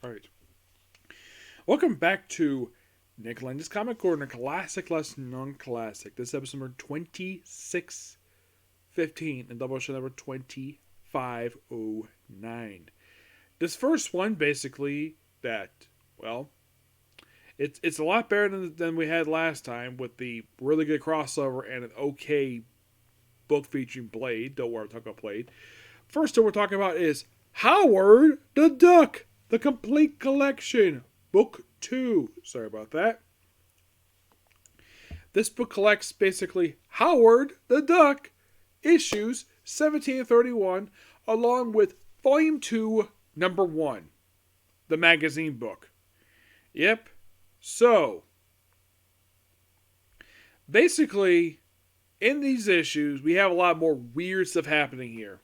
Alright. Welcome back to Nick Lenz's Comic Corner, Classic Less Non-Classic. This is episode number 2615 and Doubleshot number 2509. This first one, basically, it's a lot better than we had last time with the really good crossover and an okay book featuring Blade. Don't worry, I'm talking about Blade. First one we're talking about is Howard the Duck, the complete collection, book 2. Sorry about that. This book collects basically Howard the Duck issues 1731 along with volume 2 number 1, the magazine book. Yep. So basically in these issues we have a lot more weird stuff happening here.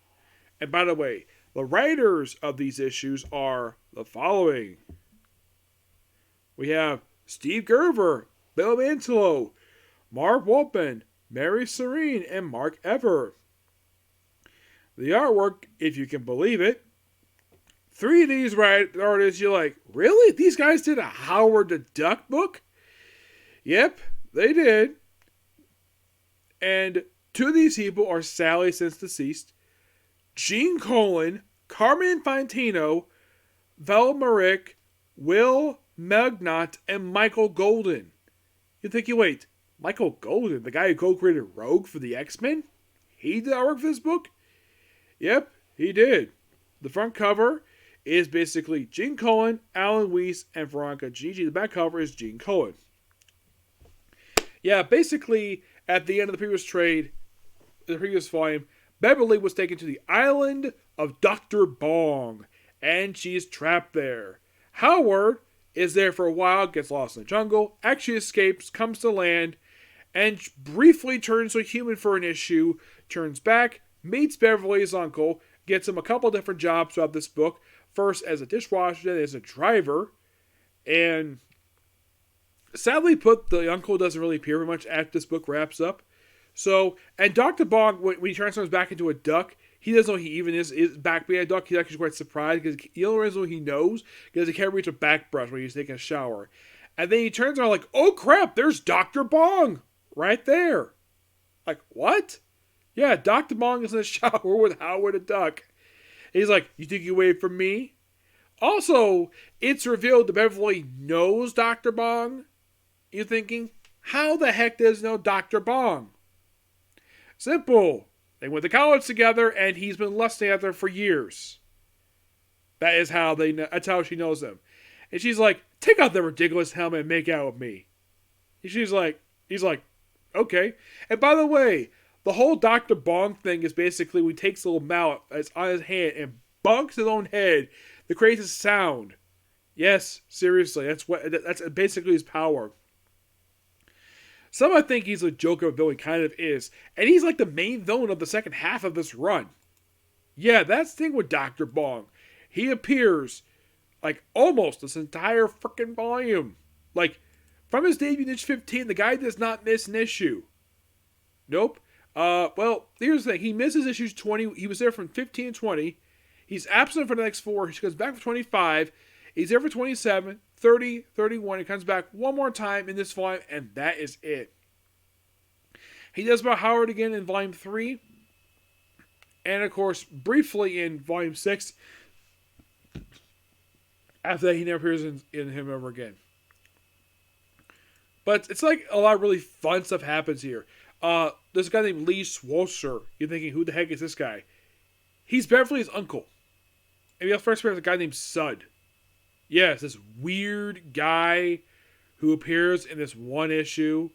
And by the way, the writers of these issues are the following. We have Steve Gerber, Bill Mantlo, Mark Wolpin, Mary Serene, and Mark Ever. The artwork, if you can believe it, 3 of these artists, you're like, really? These guys did a Howard the Duck book? Yep, they did. And 2 of these people are Sally, since deceased, Gene Colan, Carmen Infantino, Val Marick, Will Magnot, and Michael Golden. You think, wait, Michael Golden, the guy who co-created Rogue for the X-Men? He did artwork for this book? Yep, he did. The front cover is basically Gene Colan, Alan Weiss, and Veronica Gigi. The back cover is Gene Colan. Yeah, basically, at the end of the previous volume, Beverly was taken to the island of Dr. Bong, and she's trapped there. Howard is there for a while, gets lost in the jungle, actually escapes, comes to land, and briefly turns to a human for an issue, turns back, meets Beverly's uncle, gets him a couple different jobs throughout this book, first as a dishwasher, then as a driver, and sadly put, the uncle doesn't really appear very much after this book wraps up. So, and Dr. Bong, when he transforms back into a duck, he doesn't know he even is back being a duck. He's actually quite surprised because the only reason he knows because he can't reach a back brush when he's taking a shower. And then he turns around like, oh crap, there's Dr. Bong right there. Like, what? Yeah, Dr. Bong is in the shower with Howard the Duck. And he's like, you think you wait for me? Also, it's revealed that Beverly knows Dr. Bong. You're thinking, how the heck does he know Dr. Bong? Simple. They went to college together, and he's been lusting after her for years. That's how she knows them. And she's like, take out the ridiculous helmet and make out with me. And he's like, okay. And by the way, the whole Dr. Bong thing is basically when he takes a little mallet that's on his hand and bonks his own head that creates a sound. Yes, seriously, that's basically his power. Some might think he's a joke of a villain, kind of is. And he's like the main villain of the second half of this run. Yeah, that's the thing with Dr. Bong. He appears like almost this entire freaking volume. Like, from his debut in issue 15, the guy does not miss an issue. Nope. Well, here's the thing. He misses issues 20. He was there from 15 and 20. He's absent for the next 4. He goes back for 25. He's there for 27, 30, 31. He comes back one more time in this volume, and that is it. He does about Howard again in volume 3. And, of course, briefly in volume 6. After that, he never appears in him ever again. But it's like a lot of really fun stuff happens here. There's a guy named Lee Swosser. You're thinking, who the heck is this guy? He's Beverly's uncle. And we have first appearance a guy named Sud. Yes, this weird guy who appears in this one issue.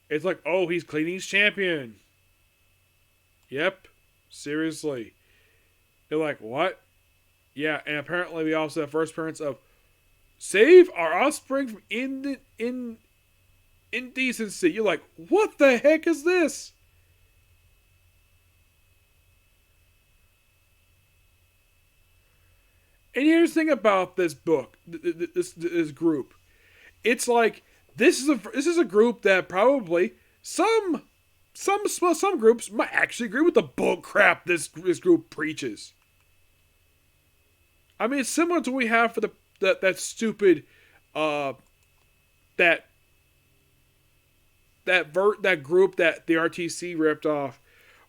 It's like, oh, he's Cleaning's champion. Yep, seriously. They're like, what? Yeah, and apparently we also have first appearance of save our offspring from indecency. You're like, what the heck is this? And here's the thing about this book, this group. It's like this is a group that probably some groups might actually agree with the bull crap this group preaches. I mean, it's similar to what we have for that stupid uh that that group that the RTC ripped off,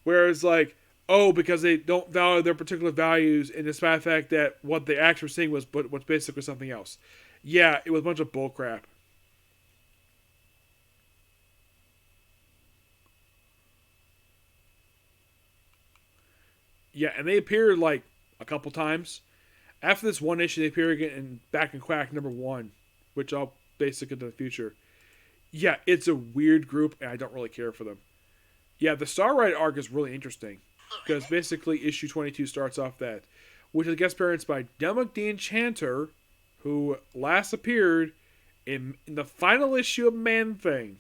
where it's like, oh, because they don't value their particular values, and despite the fact that what they actually were saying was basically something else. Yeah, it was a bunch of bullcrap. Yeah, and they appeared like a couple times. After this one issue, they appear again back in Quack #1, which I'll basically into the future. Yeah, it's a weird group, and I don't really care for them. Yeah, the Starlight arc is really interesting because basically issue 22 starts off that, which is guest appearance by Delmic the Enchanter, who last appeared in the final issue of Man Thing.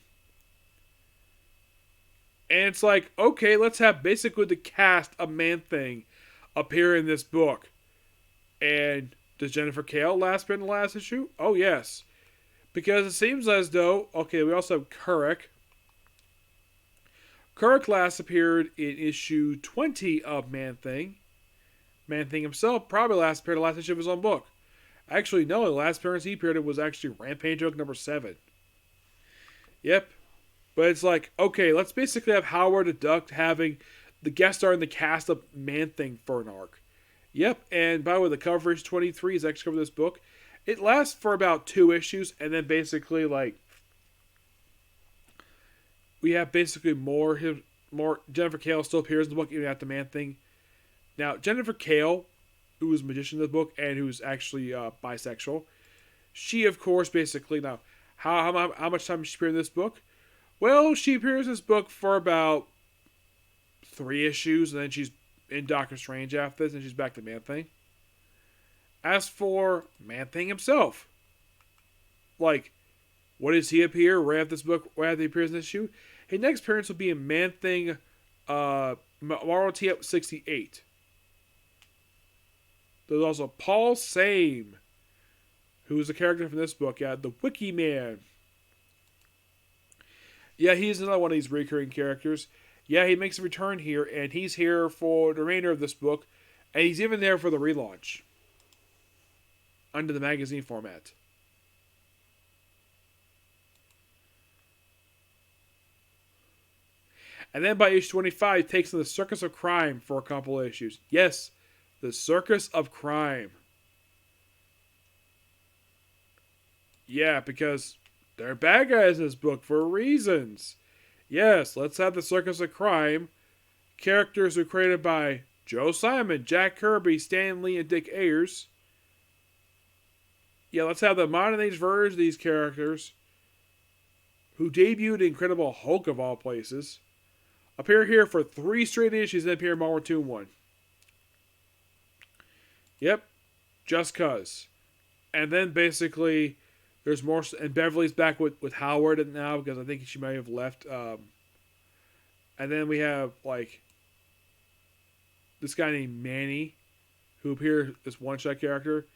And it's like, okay, let's have basically the cast of Man Thing appear in this book. And does Jennifer Kale last appear in the last issue? Oh, yes. Because it seems as though, okay, we also have Kurek. Kurek last appeared in issue 20 of Man Thing. Man Thing himself probably last appeared in the last issue of his own book. Actually, no, the last appearance he appeared in was actually Rampage book #7. Yep. But it's like, okay, let's basically have Howard the Duck having the guest star in the cast of Man Thing for an arc. Yep, and by the way, the cover issue 23 is actually cover this book. It lasts for about 2 issues, and then basically, like, we have basically more Jennifer Kale still appears in the book even after Man Thing. Now, Jennifer Kale, who is a magician in the book and who's actually bisexual, she, of course, basically, now, how much time does she appear in this book? Well, she appears in this book for about 3 issues, and then she's in Doctor Strange after this, and she's back to Man Thing. As for Man Thing himself, like, what does he appear right after this book, right after he appears in this issue? His next appearance will be in Man Thing Marvel T-Up 68. There's also Paul Same, who is a character from this book, the Wiki Man. Yeah, he's another one of these recurring characters. Yeah, he makes a return here, and he's here for the remainder of this book, and he's even there for the relaunch under the magazine format. And then by issue 25, it takes on the Circus of Crime for a couple of issues. Yes, the Circus of Crime. Yeah, because they're bad guys in this book for reasons. Yes, let's have the Circus of Crime. Characters were created by Joe Simon, Jack Kirby, Stan Lee, and Dick Ayers. Yeah, let's have the modern age version of these characters, who debuted in Incredible Hulk of all places, appear here for 3 straight issues and appear in Marvel 2-1. Yep, just cuz. And then basically, there's more, and Beverly's back with Howard now because I think she may have left. And then we have like this guy named Manny, who appears as one-shot character.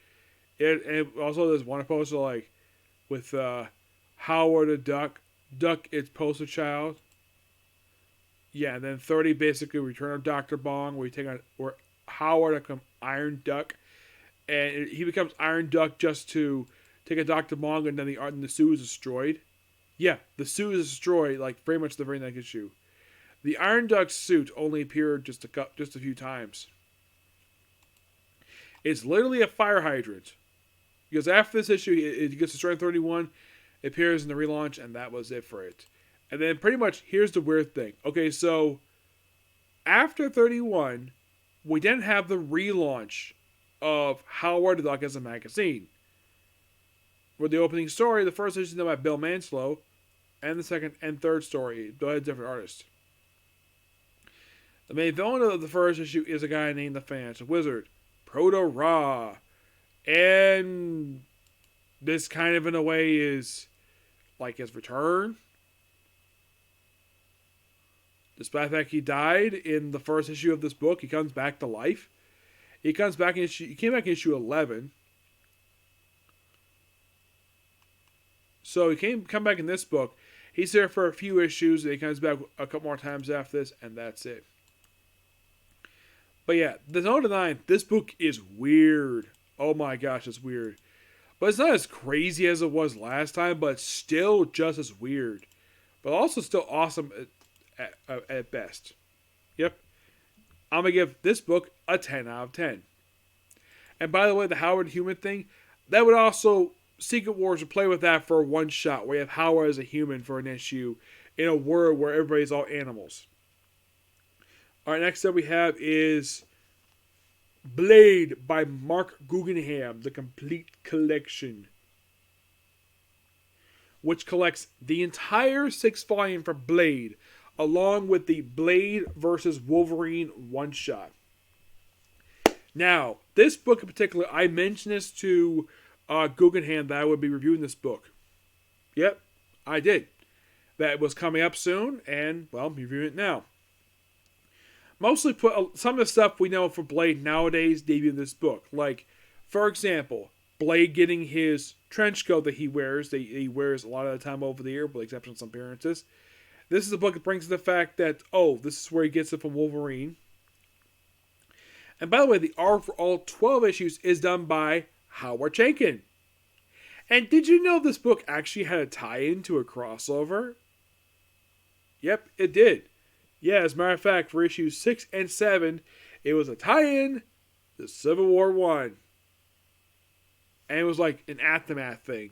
And also there's one poster like with Howard the Duck. Duck is poster child. Yeah, and then 30 basically Return of Dr. Bong, where Howard becomes Iron Duck, and he becomes Iron Duck just to take a Dr. Bong, and then the suit is destroyed. Yeah, the suit is destroyed, like very much the very next issue. The Iron Duck suit only appeared just a few times. It's literally a fire hydrant, because after this issue, it gets destroyed in 31, it appears in the relaunch, and that was it for it. And then pretty much, here's the weird thing. Okay, so after 31, we didn't have the relaunch of Howard the Duck as a magazine. For the opening story, the first issue is done by Bill Manslow, and the second and third story, by a different artist. The main villain of the first issue is a guy named the Financial Wizard, Proto-Ra. And this kind of, in a way, is like his return. Despite the fact he died in the first issue of this book, he comes back to life. He came back in issue 11. So he come back in this book. He's there for a few issues, and he comes back a couple more times after this, and that's it. But yeah, there's no denying this book is weird. Oh my gosh, it's weird. But it's not as crazy as it was last time, but it's still just as weird. But also still awesome at best. Yep. I'm going to give this book a 10 out of 10. And by the way, the Howard human thing, that would also, Secret Wars would play with that for a one shot, where you have Howard as a human for an issue in a world where everybody's all animals. Alright, next up we have is Blade by Marc Guggenheim, the complete collection, which collects the entire 6th volume for Blade, along with the Blade versus Wolverine one-shot. Now, this book in particular, I mentioned this to Guggenheim that I would be reviewing this book. Yep, I did. That was coming up soon, and, well, I'm reviewing it now. Mostly put some of the stuff we know for Blade nowadays debuted in this book. Like, for example, Blade getting his trench coat that he wears. He wears a lot of the time over the year, with the exception of some appearances. This is a book that brings the fact that, this is where he gets it from Wolverine. And by the way, the art for all 12 issues is done by Howard Chaykin. And did you know this book actually had a tie-in to a crossover? Yep, it did. Yeah, as a matter of fact, for issues 6 and 7, it was a tie-in to Civil War 1. And it was like an aftermath thing.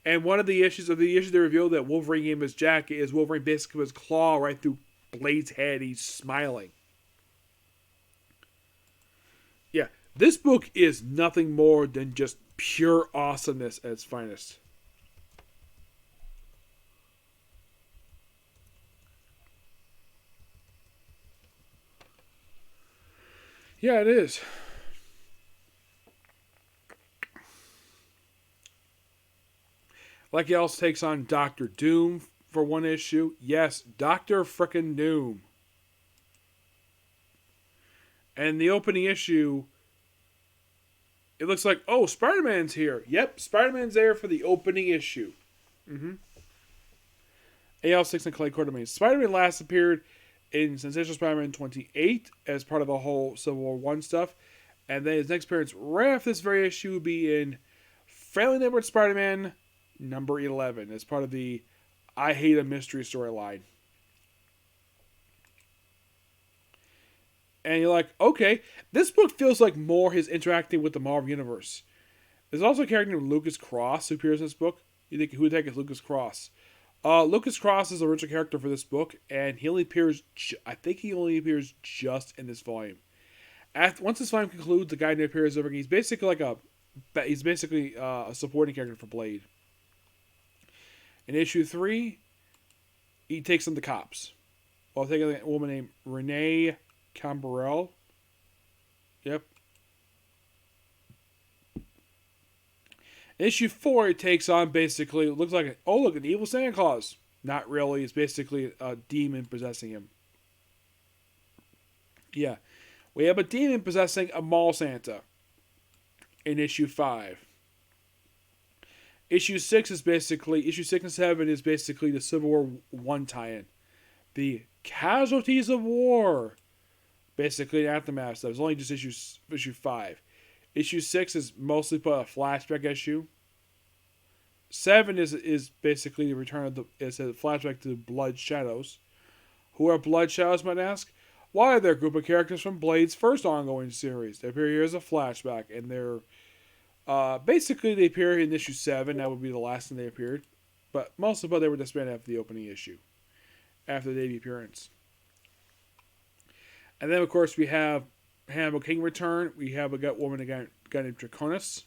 And one of the issues they revealed that Wolverine gave him his jacket is Wolverine basically his claw right through Blade's head. He's smiling. Yeah, this book is nothing more than just pure awesomeness at its finest. Yeah, it is. Like he also takes on Doctor Doom for one issue. Yes, Doctor Frickin' Doom. And the opening issue, it looks like, Spider-Man's here. Yep, Spider-Man's there for the opening issue. AL6 and Clay Quartermain. Spider-Man last appeared in Sensational Spider-Man 28 as part of the whole Civil War 1 stuff. And then his next appearance right after this very issue will be in Family Network Spider-Man number 11 as part of the I Hate a Mystery storyline. And you're like, okay, this book feels like more his interacting with the Marvel Universe. There's also a character named Lucas Cross who appears in this book. You think who would take is Lucas Cross? Lucas Cross is the original character for this book, and he only appears. I think he only appears just in this volume. Once this volume concludes, the guy who appears over again. He's basically a supporting character for Blade. In issue 3, he takes on the cops while taking a woman named Renee Camberell. Yep. In issue 4, it takes on basically, it looks like, an evil Santa Claus. Not really, it's basically a demon possessing him. Yeah. We have a demon possessing a mall Santa in issue 5. Issue 6 and 7 is basically the Civil War 1 tie-in. The Casualties of War. Basically, an aftermath stuff. It's only just issue 5. Issue 6 is mostly put a flashback issue. 7 is basically the return of it's a flashback to Blood Shadows. Who are Blood Shadows, might ask? Why, they're a group of characters from Blade's first ongoing series. They appear here as a flashback, and they're basically they appear in issue 7. That would be the last time they appeared, but mostly, they were disbanded after the opening issue, after the debut appearance. And then, of course, we have Hannibal King return. We have a guy named Draconis.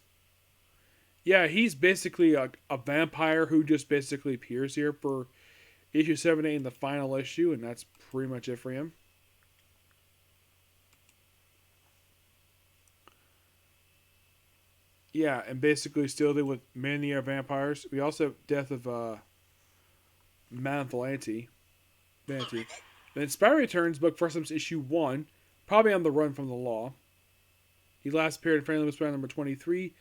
Yeah, he's basically a vampire who just basically appears here for issue 7, 8 in the final issue, and that's pretty much it for him. Yeah, and basically still deal with many vampires. We also have death of Madame Valenti. Then Spyro returns, book first comes issue 1, probably on the run from the law. He last appeared in Friendly Whisper number 23.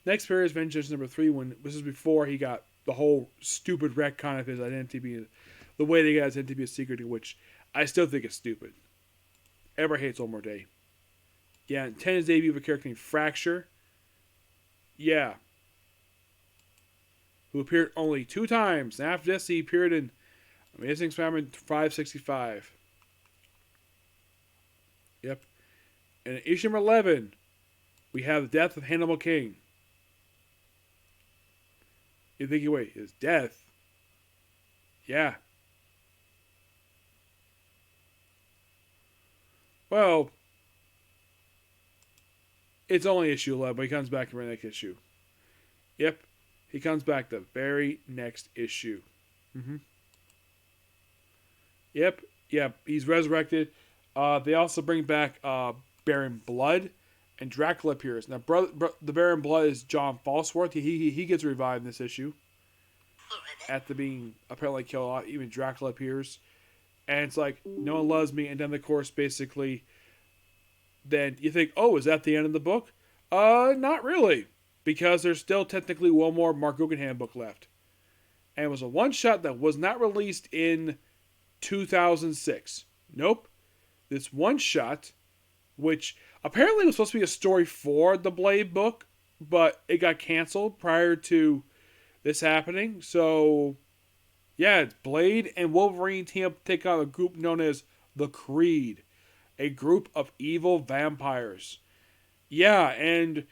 Next appeared is Vengeance number 3, when this is before he got the whole stupid retcon of his identity being the way they got his identity be a secret, which I still think is stupid. Everybody hates One More Day. Yeah, and 10 is the debut of a character named Fracture. Yeah. who appeared only 2 times. And after this, he appeared in Amazing Spider-Man 565. Yep. And in issue number 11, we have the death of Hannibal King. You think, wait, his death? Yeah. Well, it's only issue 11, but he comes back in the next issue. Yep. He comes back the very next issue. Yep. Yep. He's resurrected. They also bring back Baron Blood, and Dracula appears. Now, the Baron Blood is John Falsworth. He gets revived in this issue. After being apparently killed off, even Dracula appears. And it's like, no one loves me. And then, of course, basically, then you think, oh, is that the end of the book? Not really. Because there's still technically one more Marc Guggenheim book left. And it was a one-shot that was not released in 2006. Nope. This one-shot, which apparently was supposed to be a story for the Blade book, but it got canceled prior to this happening. So, yeah, Blade and Wolverine team up to take on a group known as the Creed. A group of evil vampires. Yeah, and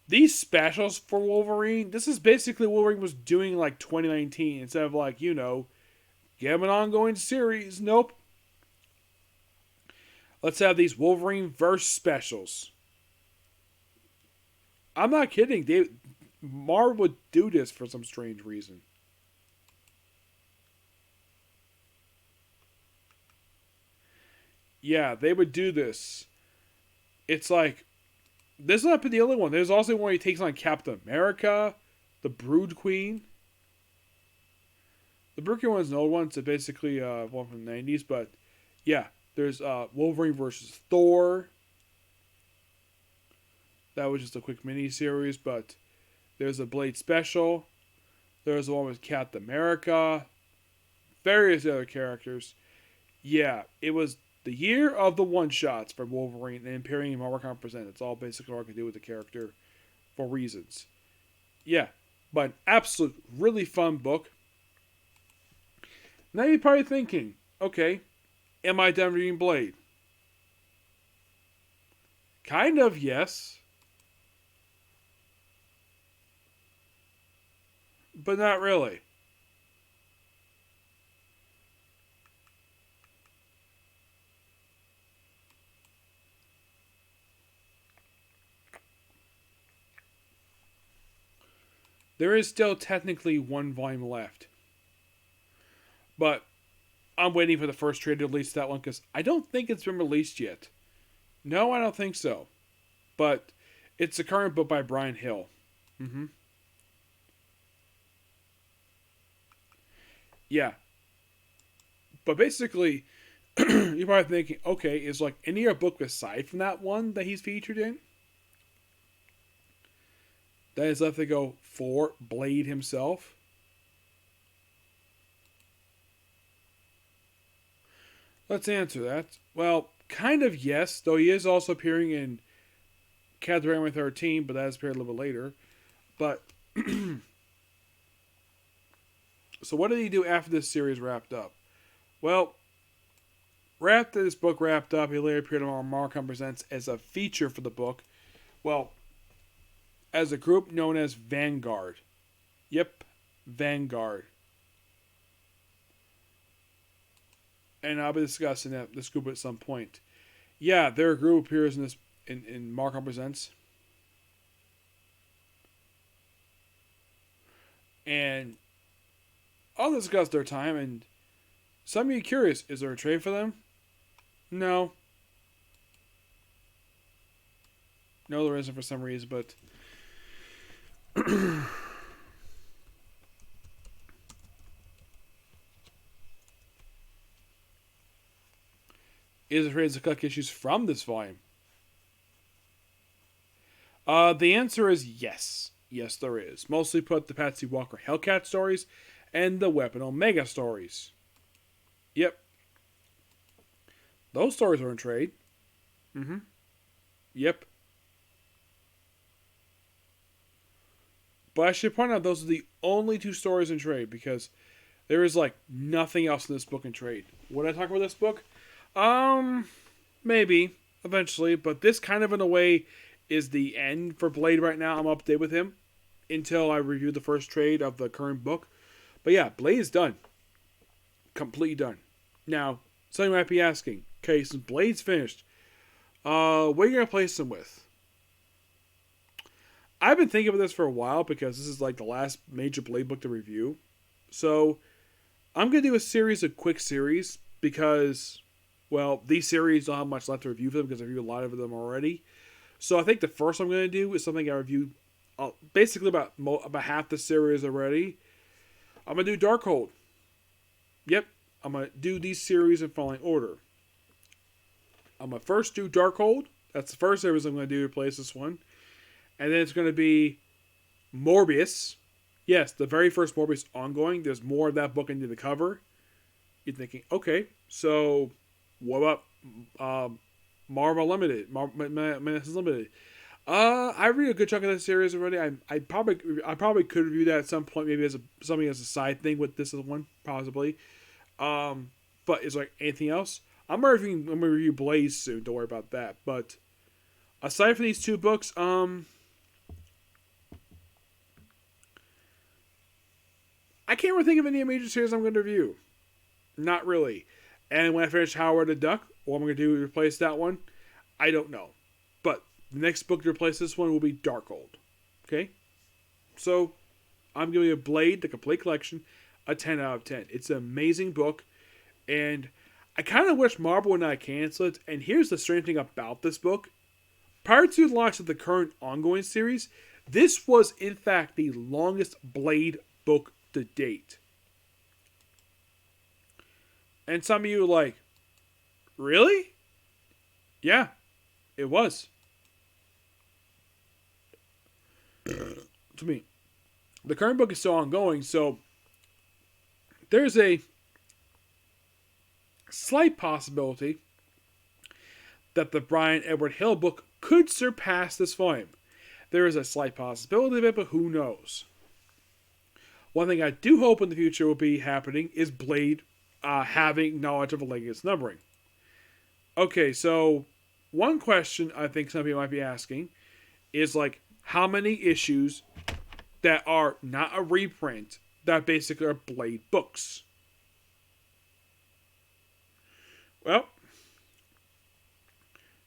these specials for Wolverine, this is basically what Wolverine was doing like 2019. Instead of like, give him an ongoing series. Nope. Let's have these Wolverine verse specials. I'm not kidding. Marvel would do this for some strange reason. Yeah, they would do this. It's like, this is not the only one. There's also one where he takes on Captain America, the Brood Queen. The Brood Queen one is an old one. It's basically one from the 90s. But yeah, there's Wolverine versus Thor. That was just a quick mini-series. But there's a Blade special. There's the one with Captain America. Various other characters. Yeah, it was the year of the one-shots for Wolverine and Imperium and Marvel Presents. It's all basically all I can do with the character for reasons. Yeah, but an absolute, really fun book. Now you're probably thinking, okay, am I done reading Blade? Kind of, yes. But not really. There is still technically one volume left. But I'm waiting for the first trade to release that one because I don't think it's been released yet. No, I don't think so. But it's a current book by Brian Hill. Yeah. But basically, you're probably thinking, okay, is like any other book aside from that one that he's featured in? That is left to go for Blade himself. Let's answer that. Well, kind of yes, though he is also appearing in Captain America 13, but that has appeared a little bit later. But so what did he do after this series wrapped up? Well, after this book wrapped up, he later appeared on Marc Presents as a feature for the book. Well, as a group known as Vanguard. Yep, Vanguard. And I'll be discussing this group at some point. Yeah, their group appears in this in Marc Presents. And I'll discuss their time, and some of you curious, is there a trade for them? No. No, there isn't for some reason, but is there trades to collect issues from this volume? The answer is yes. Yes, there is. Mostly put the Patsy Walker Hellcat stories and the Weapon Omega stories. Yep. Those stories are in trade. Yep. But I should point out those are the only two stories in trade because there is like nothing else in this book in trade. Would I talk about this book? Maybe eventually, but this kind of in a way is the end for Blade right now. I'm up to date with him until I review the first trade of the current book. But yeah, Blade is done. Completely done. Now, some of you might be asking, okay, since Blade's finished, what are you going to place him with? I've been thinking about this for a while because this is like the last major Blade book to review. So, I'm going to do a series of quick series because, well, these series don't have much left to review for them because I reviewed a lot of them already. So, I think the first one I'm going to do is something I reviewed basically about half the series already. I'm going to do Darkhold. Yep, I'm going to do these series in following order. I'm going to first do Darkhold. That's the first series I'm going to do to replace this one. And then it's going to be Morbius. Yes, the very first Morbius ongoing. There's more of that book into the cover. You're thinking, okay, so what about Marvel Limited? Menace Limited. I read a good chunk of that series already. I probably could review that at some point, maybe as something as a side thing with this one, possibly. But is like anything else? I'm gonna review Blaze soon. Don't worry about that. But aside from these two books, I can't really think of any major series I'm going to review. Not really. And when I finish Howard the Duck, what I'm going to do to replace that one, I don't know. But the next book to replace this one will be Darkhold. Okay? So, I'm giving Blade, the complete collection, a 10 out of 10. It's an amazing book. And I kind of wish Marvel would not cancel it. And here's the strange thing about this book. Prior to the launch of the current ongoing series, this was in fact the longest Blade book to date. And some of you are like, really? Yeah, it was. To me, the current book is still ongoing, so there's a slight possibility that the Brian Edward Hill book could surpass this volume. There is a slight possibility of it, but who knows? One thing I do hope in the future will be happening is Blade having knowledge of Legacy numbering. Okay, so one question I think some people might be asking is like, how many issues that are not a reprint that basically are Blade books? Well,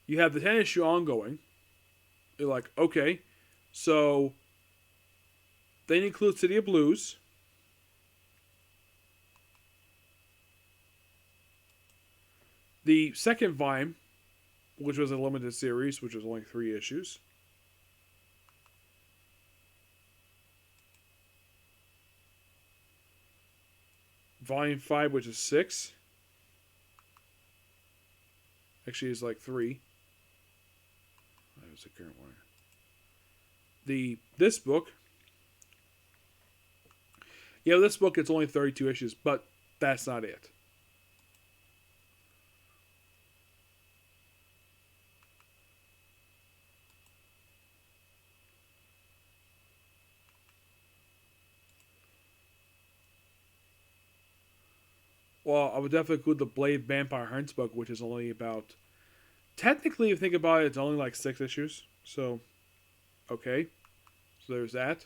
you have the 10 issue ongoing. You're like, okay, so they include City of Blues. The second volume, which was a limited series, which was only 3 issues. Volume 5, which is 6. Actually, it's like 3. That was the current one. This book. Yeah, this book, it's only 32 issues, but that's not it. Well, I would definitely include the Blade Vampire Hunts book, which is only about... Technically, if you think about it, it's only like 6 issues. So, okay. So there's that.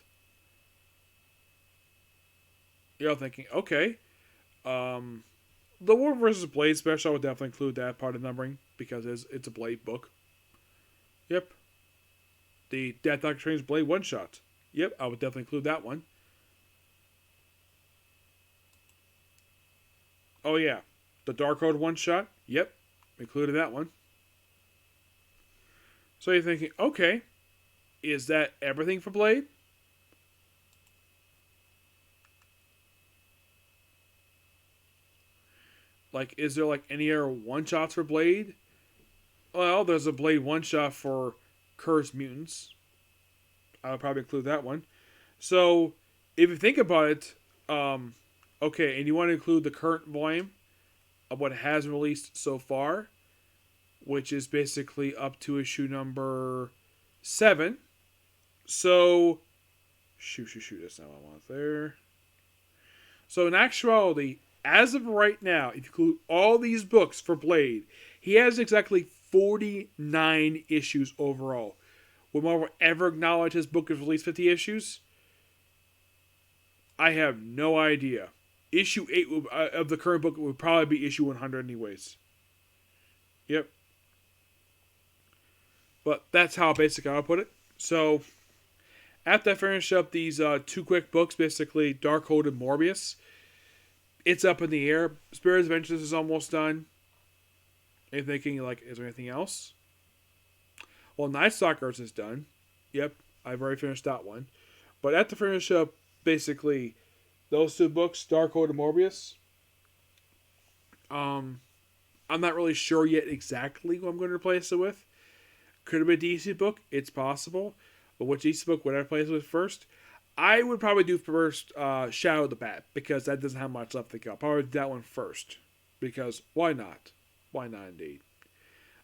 You're all thinking, okay. The Wolf vs. Blade special, I would definitely include that part of numbering, because it's a Blade book. Yep. The Death Doctor Strange Blade one-shot. Yep, I would definitely include that one. Oh yeah, the Darkhold one-shot. Yep, included that one. So you're thinking, okay, is that everything for Blade? Like, is there like any other one-shots for Blade? Well, there's a Blade one-shot for Cursed Mutants. I would probably include that one. So, if you think about it, okay, and you want to include the current volume of what has released so far, which is basically up to issue number 7. So, Shoot. That's not what I want there. So in actuality, as of right now, if you include all these books for Blade, he has exactly 49 issues overall. Will Marvel ever acknowledge his book has released 50 issues? I have no idea. Issue 8 of the current book would probably be issue 100 anyways. Yep. But that's how basically I'll put it. So, after I finish up these two quick books, basically Darkhold and Morbius, it's up in the air. Spirit Adventures is almost done. And thinking, like, is there anything else? Well, Night Stalkers is done. Yep, I've already finished that one. But after finish up, basically, those two books, Darkhold and Morbius, I'm not really sure yet exactly what I'm going to replace it with. Could have been a DC book. It's possible. But which DC book would I replace it with first? I would probably do first Shadow of the Bat, because that doesn't have much left to go. I'll probably do that one first. Because why not? Why not indeed?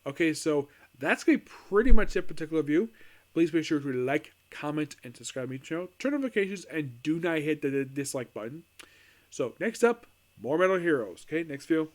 Okay, so that's going to be pretty much it particular review. Please make sure to like, comment, and subscribe to the channel. Turn notifications and do not hit the dislike button. So next up, more Metal Heroes. Okay, next video.